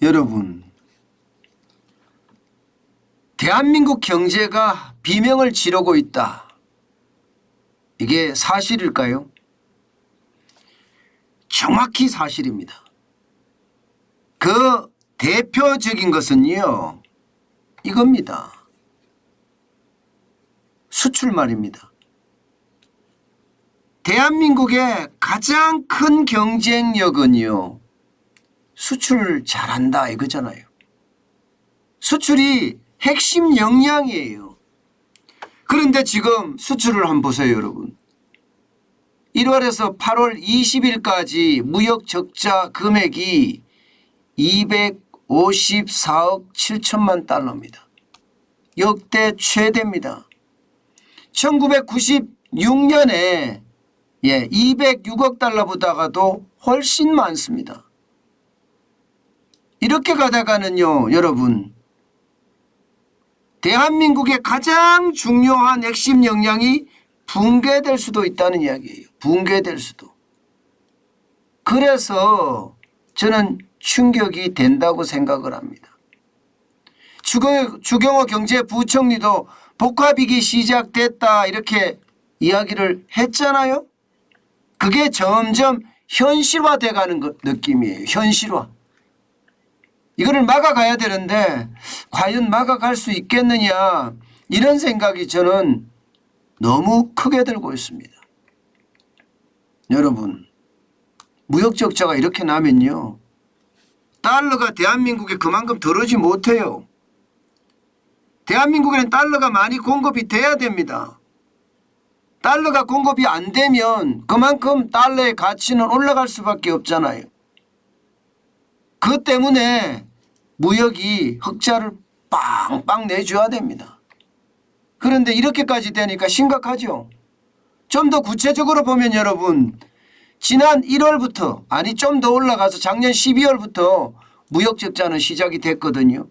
여러분, 대한민국 경제가 비명을 지르고 있다. 이게 사실일까요? 정확히 사실입니다. 그 대표적인 것은요, 이겁니다. 수출 말입니다. 대한민국의 가장 큰 경쟁력은요, 수출 잘한다 이거잖아요. 수출이 핵심 역량이에요. 그런데 지금 수출을 한번 보세요, 여러분. 1월에서 8월 20일까지 무역 적자 금액이 254억 7천만 달러입니다. 역대 최대입니다. 1996년에 206억 달러보다가도 훨씬 많습니다. 이렇게 가다가는요, 여러분, 대한민국의 가장 중요한 핵심 역량이 붕괴될 수도 있다는 이야기예요. 붕괴될 수도. 그래서 저는 충격이 된다고 생각을 합니다. 주경호 경제부총리도 복합위기 시작됐다 이렇게 이야기를 했잖아요. 그게 점점 현실화돼 가는 느낌이에요. 현실화. 이거를 막아가야 되는데 과연 막아갈 수 있겠느냐, 이런 생각이 저는 너무 크게 들고 있습니다. 여러분, 무역 적자가 이렇게 나면요, 달러가 대한민국에 그만큼 들어오지 못해요. 대한민국에는 달러가 많이 공급이 돼야 됩니다. 달러가 공급이 안 되면 그만큼 달러의 가치는 올라갈 수밖에 없잖아요. 그 때문에 무역이 흑자를 빵빵 내줘야 됩니다. 그런데 이렇게까지 되니까 심각하죠. 좀 더 구체적으로 보면 여러분, 지난 1월부터, 아니 좀 더 올라가서 작년 12월부터 무역 적자는 시작이 됐거든요.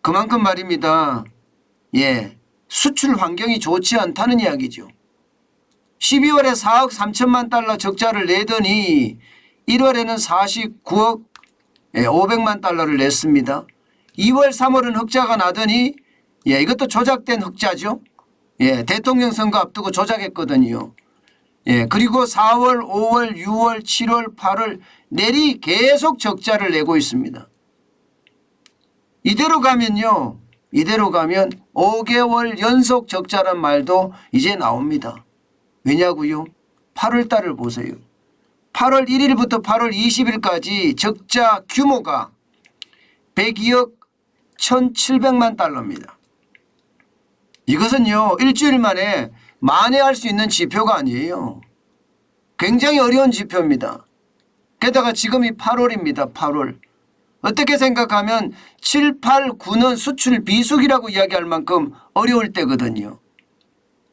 그만큼 말입니다. 수출 환경이 좋지 않다는 이야기죠. 12월에 4억 3천만 달러 적자를 내더니 1월에는 49억 500만 달러를 냈습니다. 2월 3월은 흑자가 나더니 이것도 조작된 흑자죠. 대통령 선거 앞두고 조작했거든요. 그리고 4월, 5월, 6월, 7월, 8월 내리 계속 적자를 내고 있습니다. 이대로 가면요, 5개월 연속 적자란 말도 이제 나옵니다. 왜냐고요? 8월 달을 보세요. 8월 1일부터 8월 20일까지 적자 규모가 102억 1,700만 달러입니다. 이것은요, 일주일 만에 만회할 수 있는 지표가 아니에요. 굉장히 어려운 지표입니다. 게다가 지금이 8월입니다. 8월. 어떻게 생각하면 7, 8, 9는 수출 비수기라고 이야기할 만큼 어려울 때거든요.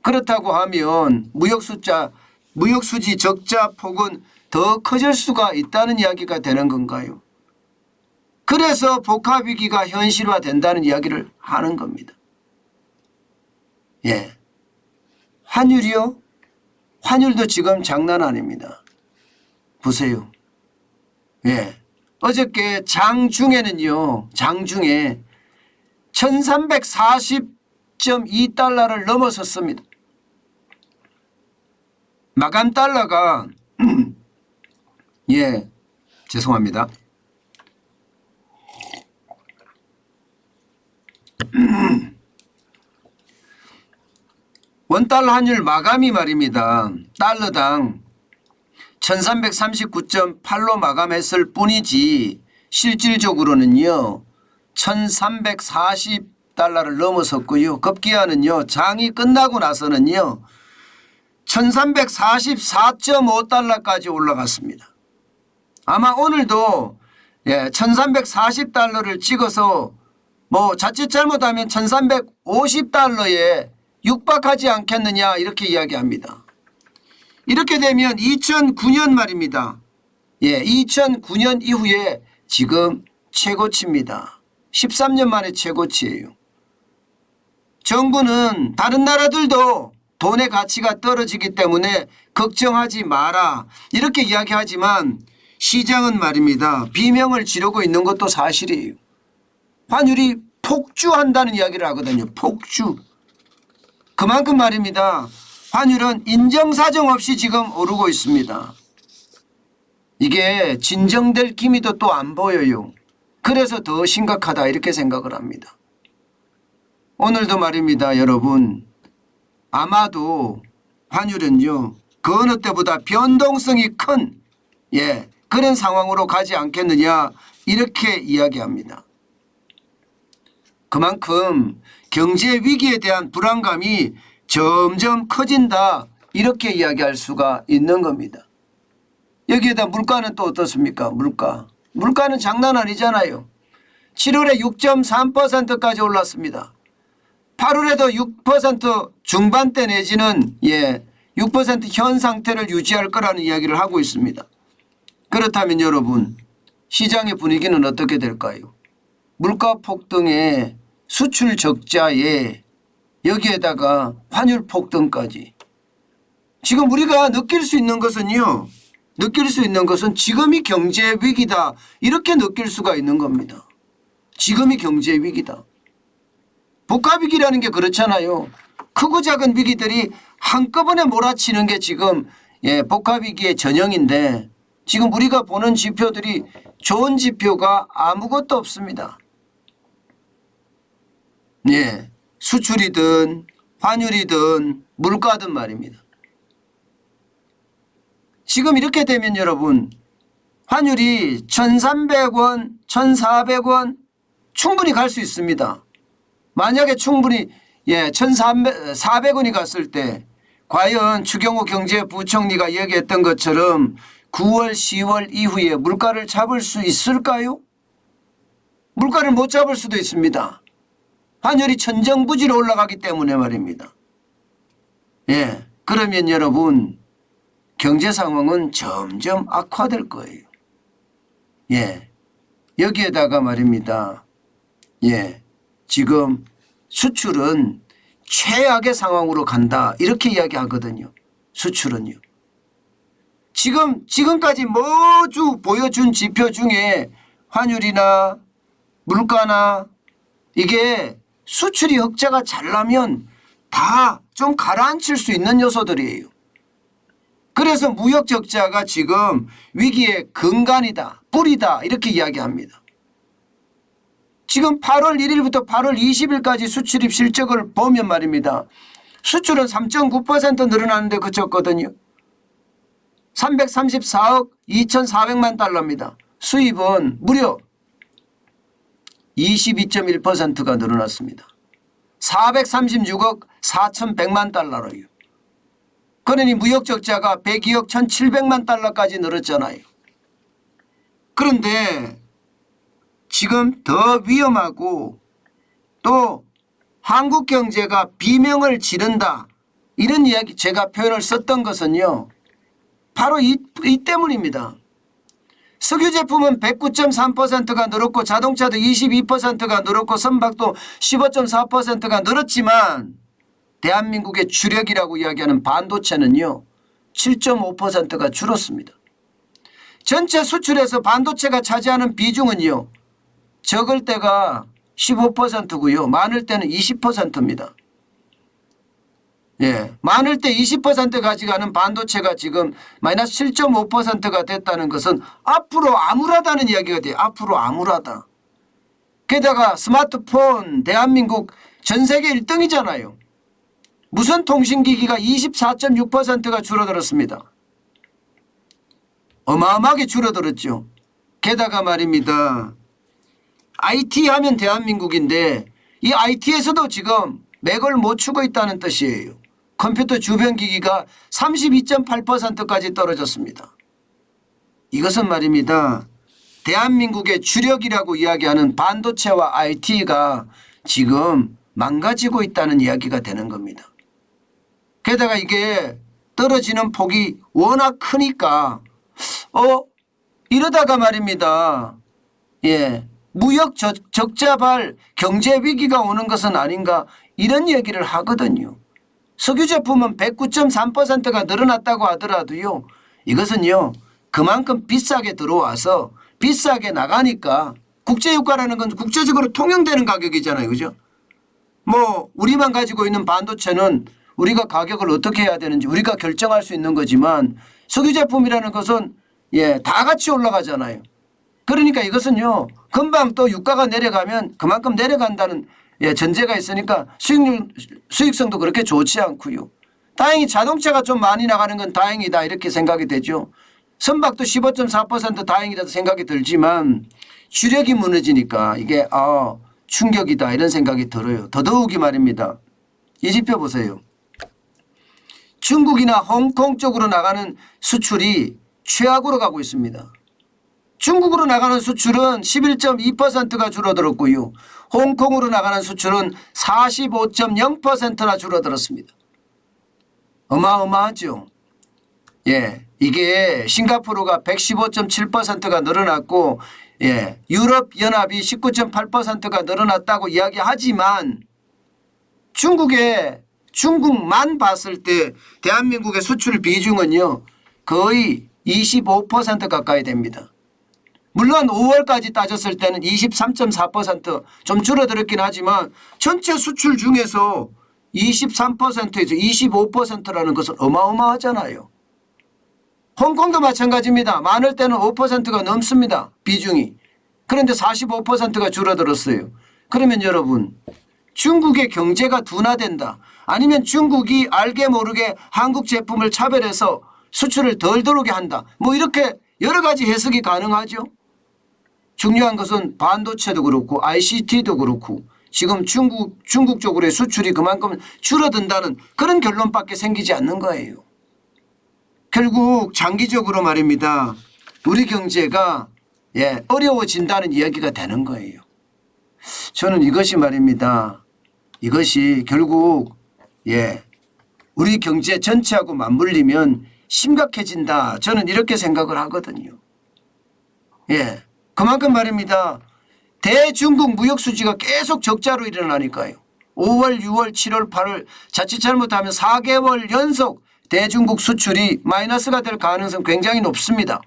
그렇다고 하면 무역수지 적자 폭은 더 커질 수가 있다는 이야기가 되는 건가요? 그래서 복합위기가 현실화된다는 이야기를 하는 겁니다. 환율이요? 환율도 지금 장난 아닙니다. 보세요. 어저께 장중에는요, 장중에 1340.2달러를 넘어섰습니다. 마감 달러가 죄송합니다. 원달러 환율 마감이 말입니다. 달러당 1339.8로 마감했을 뿐이지 실질적으로는요 1340달러를 넘어섰고요. 급기야는요, 장이 끝나고 나서는요 1344.5달러까지 올라갔습니다. 아마 오늘도 1340달러를 찍어서 자칫 잘못하면 1350달러에 육박하지 않겠느냐 이렇게 이야기합니다. 이렇게 되면 2009년 말입니다. 2009년 이후에 지금 최고치입니다. 13년 만에 최고치예요. 정부는 다른 나라들도 돈의 가치가 떨어지기 때문에 걱정하지 마라 이렇게 이야기하지만 시장은 말입니다. 비명을 지르고 있는 것도 사실이에요. 환율이 폭주한다는 이야기를 하거든요. 폭주. 그만큼 말입니다. 환율은 인정사정 없이 지금 오르고 있습니다. 이게 진정될 기미도 또 안 보여요. 그래서 더 심각하다 이렇게 생각을 합니다. 오늘도 말입니다. 여러분 아마도 환율은요 그 어느 때보다 변동성이 큰 그런 상황으로 가지 않겠느냐 이렇게 이야기합니다. 그만큼 경제 위기에 대한 불안감이 점점 커진다 이렇게 이야기할 수가 있는 겁니다. 여기에다 물가는 또 어떻습니까? 물가는 장난 아니잖아요. 7월에 6.3%까지 올랐습니다. 8월에도 6% 중반대 내지는 6% 현 상태를 유지할 거라는 이야기를 하고 있습니다. 그렇다면 여러분 시장의 분위기는 어떻게 될까요? 물가 폭등에 수출 적자에 여기에다가 환율 폭등까지. 지금 우리가 느낄 수 있는 것은요. 지금이 경제 위기다 이렇게 느낄 수가 있는 겁니다. 지금이 경제 위기다. 복합 위기라는 게 그렇잖아요. 크고 작은 위기들이 한꺼번에 몰아치는 게 지금 복합 위기의 전형인데 지금 우리가 보는 지표들이 좋은 지표가 아무것도 없습니다. 수출이든 환율이든 물가든 말입니다. 지금 이렇게 되면 여러분 환율이 1,300원, 1,400원 충분히 갈 수 있습니다. 만약에 충분히 1,400원이 갔을 때 과연 추경호 경제부총리가 얘기했던 것처럼 9월, 10월 이후에 물가를 잡을 수 있을까요? 물가를 못 잡을 수도 있습니다. 환율이 천정부지로 올라가기 때문에 말입니다. 그러면 여러분 경제 상황은 점점 악화될 거예요. 여기에다가 말입니다. 지금 수출은 최악의 상황으로 간다 이렇게 이야기하거든요. 수출은요. 지금까지 모두 보여준 지표 중에 환율이나 물가나 이게 수출이 흑자가 잘 나면 다 좀 가라앉힐 수 있는 요소들이에요. 그래서 무역 적자가 지금 위기의 근간이다, 뿌리다 이렇게 이야기합니다. 지금 8월 1일부터 8월 20일까지 수출입 실적을 보면 말입니다. 수출은 3.9% 늘어나는데 그쳤거든요. 334억 2,400만 달러입니다. 수입은 무려 22.1%가 늘어났습니다. 436억 4,100만 달러로요. 그러니 무역 적자가 102억 1,700만 달러까지 늘었잖아요. 그런데 지금 더 위험하고 또 한국 경제가 비명을 지른다 이런 이야기 제가 표현을 썼던 것은요. 바로 이 때문입니다. 석유 제품은 109.3%가 늘었고 자동차도 22%가 늘었고 선박도 15.4%가 늘었지만 대한민국의 주력이라고 이야기하는 반도체는요. 7.5%가 줄었습니다. 전체 수출에서 반도체가 차지하는 비중은요. 적을 때가 15%고요. 많을 때는 20%입니다. 많을 때 20% 가져가는 반도체가 지금 마이너스 7.5%가 됐다는 것은 앞으로 암울하다는 이야기가 돼요. 앞으로 암울하다. 게다가 스마트폰 대한민국 전 세계 1등이잖아요. 무선 통신기기가 24.6%가 줄어들었습니다. 어마어마하게 줄어들었죠. 게다가 말입니다. IT 하면 대한민국인데 이 IT에서도 지금 맥을 못 추고 있다는 뜻이에요. 컴퓨터 주변 기기가 32.8%까지 떨어졌습니다. 이것은 말입니다. 대한민국의 주력이라고 이야기하는 반도체와 IT가 지금 망가지고 있다는 이야기가 되는 겁니다. 게다가 이게 떨어지는 폭이 워낙 크니까 이러다가 말입니다. 무역 적자발 경제 위기가 오는 것은 아닌가 이런 얘기를 하거든요. 석유 제품은 109.3%가 늘어났다고 하더라도요. 이것은요. 그만큼 비싸게 들어와서 비싸게 나가니까 국제유가라는 건 국제적으로 통용되는 가격이잖아요. 그죠? 뭐 우리만 가지고 있는 반도체는 우리가 가격을 어떻게 해야 되는지 우리가 결정할 수 있는 거지만 석유 제품이라는 것은 다 같이 올라가잖아요. 그러니까 이것은요 금방 또 유가가 내려가면 그만큼 내려간다는 전제가 있으니까 수익성도 그렇게 좋지 않고요. 다행히 자동차가 좀 많이 나가는 건 다행이다 이렇게 생각이 되죠. 선박도 15.4% 다행이다 생각이 들지만 주력이 무너지니까 이게 충격이다 이런 생각이 들어요. 더더욱이 말입니다. 이 지표 보세요. 중국이나 홍콩 쪽으로 나가는 수출이 최악으로 가고 있습니다. 중국으로 나가는 수출은 11.2%가 줄어들었고요. 홍콩으로 나가는 수출은 45.0%나 줄어들었습니다. 어마어마하죠. 이게 싱가포르가 115.7%가 늘어났고 유럽연합이 19.8%가 늘어났다고 이야기하지만 중국만 봤을 때 대한민국의 수출 비중은요 거의 25% 가까이 됩니다. 물론 5월까지 따졌을 때는 23.4% 줄어들었긴 하지만 전체 수출 중에서 23%에서 25%라는 것은 어마어마하잖아요. 홍콩도 마찬가지입니다. 많을 때는 5%가 넘습니다. 비중이. 그런데 45%가 줄어들었어요. 그러면 여러분 중국의 경제가 둔화된다. 아니면 중국이 알게 모르게 한국 제품을 차별해서 수출을 덜 들어오게 한다. 뭐 이렇게 여러 가지 해석이 가능하죠. 중요한 것은 반도체도 그렇고 ICT도 그렇고 지금 중국 쪽으로의 수출이 그만큼 줄어든다는 그런 결론밖에 생기지 않는 거예요. 결국 장기적으로 말입니다. 우리 경제가 어려워진다는 이야기가 되는 거예요. 저는 이것이 말입니다. 이것이 결국 우리 경제 전체하고 맞물리면 심각해진다. 저는 이렇게 생각을 하거든요. 그만큼 말입니다. 대중국 무역 수지가 계속 적자로 일어나니까요. 5월, 6월, 7월, 8월 자칫 잘못하면 4개월 연속 대중국 수출이 마이너스가 될 가능성 굉장히 높습니다.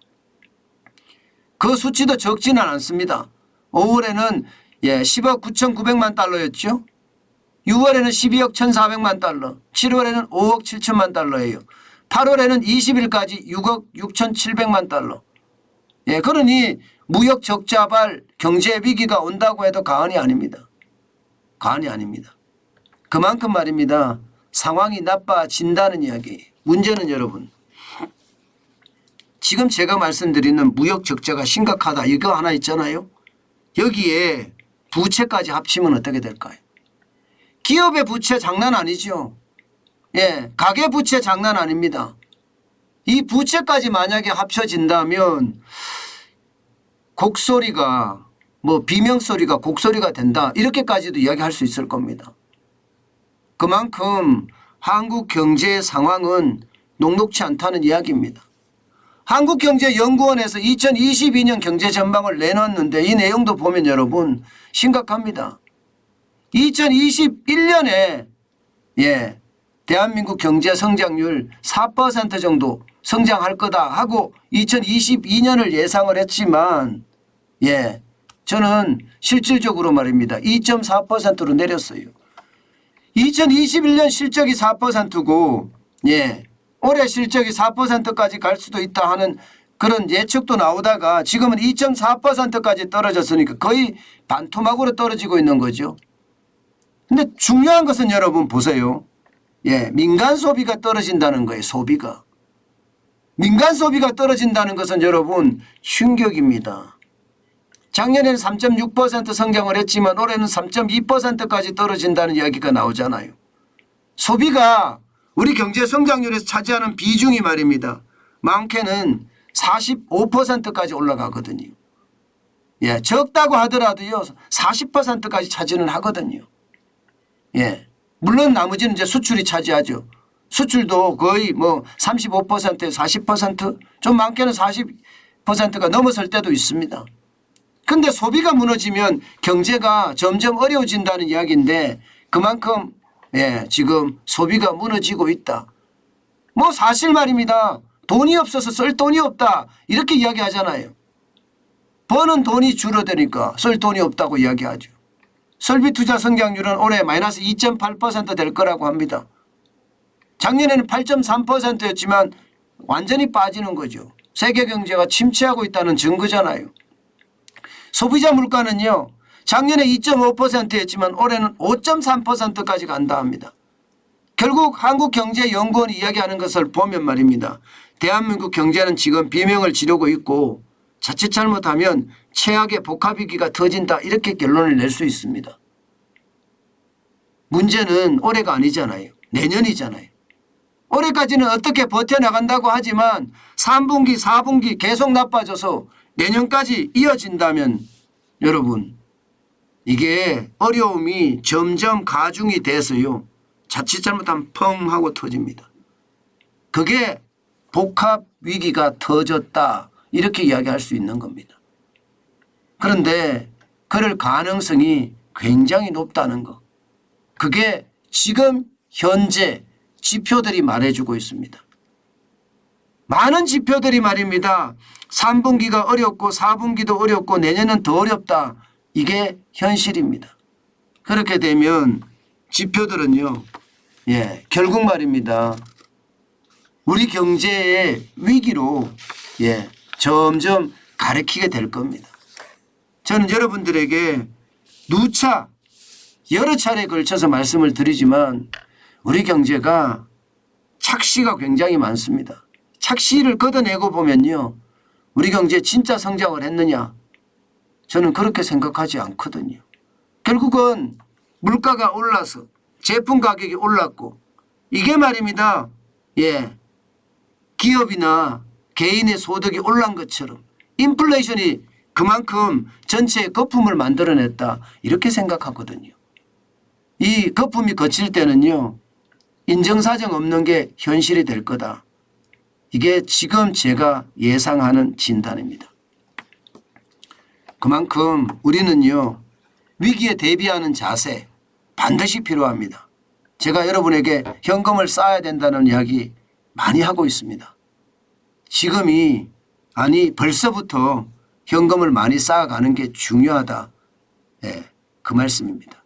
그 수치도 적지는 않습니다. 5월에는 10억 9,900만 달러였죠. 6월에는 12억 1,400만 달러, 7월에는 5억 7천만 달러예요. 8월에는 20일까지 6억 6,700만 달러. 그러니 무역 적자발 경제 위기가 온다고 해도 과언이 아닙니다. 과언이 아닙니다. 그만큼 말입니다. 상황이 나빠진다는 이야기. 문제는 여러분 지금 제가 말씀드리는 무역 적자가 심각하다 이거 하나 있잖아요. 여기에 부채까지 합치면 어떻게 될까요? 기업의 부채 장난 아니죠. 가계 부채 장난 아닙니다. 이 부채까지 만약에 합쳐진다면 곡소리가 비명소리가 곡소리가 된다 이렇게까지도 이야기할 수 있을 겁니다. 그만큼 한국 경제의 상황은 녹록치 않다는 이야기입니다. 한국경제연구원에서 2022년 경제 전망을 내놨는데 이 내용도 보면 여러분 심각합니다. 2021년에 대한민국 경제 성장률 4% 정도 성장할 거다 하고 2022년을 예상을 했지만 저는 실질적으로 말입니다. 2.4%로 내렸어요. 2021년 실적이 4%고 올해 실적이 4%까지 갈 수도 있다 하는 그런 예측도 나오다가 지금은 2.4%까지 떨어졌으니까 거의 반토막으로 떨어지고 있는 거죠. 근데 중요한 것은 여러분 보세요. 민간 소비가 떨어진다는 거예요. 소비가. 민간 소비가 떨어진다는 것은 여러분 충격입니다. 작년에는 3.6% 성장을 했지만 올해는 3.2%까지 떨어진다는 이야기가 나오잖아요. 소비가 우리 경제 성장률에서 차지하는 비중이 말입니다. 많게는 45%까지 올라가거든요. 적다고 하더라도요 40%까지 차지는 하거든요. 물론 나머지는 이제 수출이 차지하죠. 수출도 거의 35%에서 40%, 좀 많게는 40%가 넘어설 때도 있습니다. 근데 소비가 무너지면 경제가 점점 어려워진다는 이야기인데 그만큼 지금 소비가 무너지고 있다. 사실 말입니다. 돈이 없어서 쓸 돈이 없다 이렇게 이야기하잖아요. 버는 돈이 줄어드니까 쓸 돈이 없다고 이야기하죠. 설비 투자 성장률은 올해 마이너스 2.8% 될 거라고 합니다. 작년에는 8.3%였지만 완전히 빠지는 거죠. 세계 경제가 침체하고 있다는 증거잖아요. 소비자 물가는요. 작년에 2.5%였지만 올해는 5.3%까지 간다 합니다. 결국 한국경제연구원이 이야기하는 것을 보면 말입니다. 대한민국 경제는 지금 비명을 지르고 있고 자칫 잘못하면 최악의 복합위기가 터진다 이렇게 결론을 낼 수 있습니다. 문제는 올해가 아니잖아요. 내년이잖아요. 올해까지는 어떻게 버텨나간다고 하지만 3분기 4분기 계속 나빠져서 내년까지 이어진다면 여러분 이게 어려움이 점점 가중이 돼서요. 자칫 잘못하면 펑 하고 터집니다. 그게 복합위기가 터졌다 이렇게 이야기할 수 있는 겁니다. 그런데 그럴 가능성이 굉장히 높다는 것. 그게 지금 현재 지표들이 말해주고 있습니다. 많은 지표들이 말입니다. 3분기가 어렵고 4분기도 어렵고 내년은 더 어렵다. 이게 현실입니다. 그렇게 되면 지표들은요. 결국 말입니다. 우리 경제의 위기로 점점 가리키게 될 겁니다. 저는 여러분들에게 누차 여러 차례에 걸쳐서 말씀을 드리지만 우리 경제가 착시가 굉장히 많습니다. 착시를 걷어내고 보면요. 우리 경제 진짜 성장을 했느냐? 저는 그렇게 생각하지 않거든요. 결국은 물가가 올라서 제품 가격이 올랐고 이게 말입니다. 기업이나 개인의 소득이 올란 것처럼 인플레이션이 그만큼 전체의 거품을 만들어냈다 이렇게 생각하거든요. 이 거품이 거칠 때는요. 인정사정 없는 게 현실이 될 거다. 이게 지금 제가 예상하는 진단입니다. 그만큼 우리는요. 위기에 대비하는 자세 반드시 필요합니다. 제가 여러분에게 현금을 쌓아야 된다는 이야기 많이 하고 있습니다. 지금이 아니 벌써부터 현금을 많이 쌓아가는 게 중요하다. 그 말씀입니다.